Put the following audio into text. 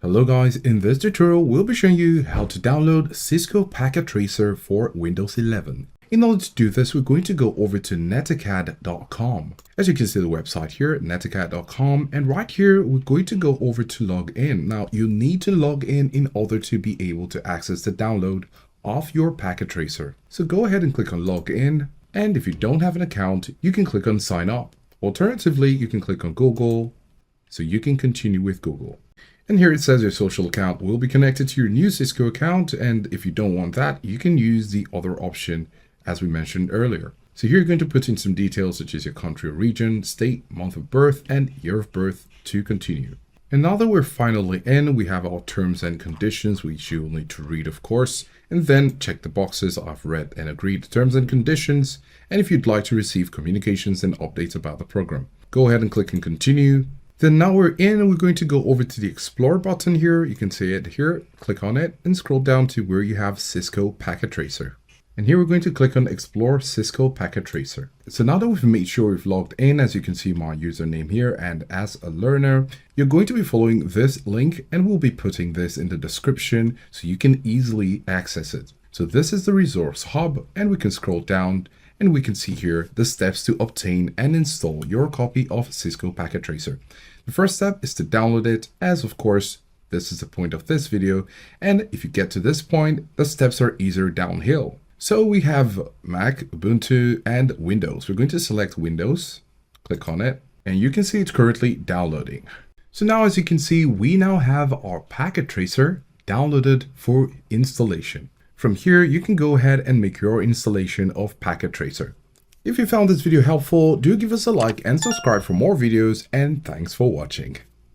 Hello guys, in this tutorial we'll be showing you how to download Cisco Packet Tracer for Windows 11. In order to do this, we're going to go over to netacad.com. As you can see the website here, netacad.com, and right here we're going to go over to log in. Now you need to log in order to be able to access the download of your Packet Tracer. So go ahead and click on log in, and if you don't have an account, you can click on sign up. Alternatively, you can click on Google, so you can continue with Google. And here it says your social account will be connected to your new Cisco account. And if you don't want that, you can use the other option as we mentioned earlier. So here you're going to put in some details such as your country or region, state, month of birth, and year of birth to continue. And now that we're finally in, we have our terms and conditions, which you will need to read, of course, and then check the boxes. I've read and agreed to terms and conditions. And if you'd like to receive communications and updates about the program, go ahead and click on continue. Then now we're in, and we're going to go over to the Explore button here. You can see it here, click on it and scroll down to where you have Cisco Packet Tracer. And here we're going to click on Explore Cisco Packet Tracer. So now that we've made sure we've logged in, as you can see my username here, and as a learner, you're going to be following this link, and we'll be putting this in the description so you can easily access it. So this is the resource hub, and we can scroll down and we can see here the steps to obtain and install your copy of Cisco Packet Tracer. The first step is to download it, as of course, this is the point of this video. And if you get to this point, the steps are easier downhill. So we have Mac, Ubuntu, and Windows. We're going to select Windows, click on it, and you can see it's currently downloading. So now, as you can see, we now have our Packet Tracer downloaded for installation. From here, you can go ahead and make your installation of Packet Tracer. If you found this video helpful, do give us a like and subscribe for more videos, and thanks for watching.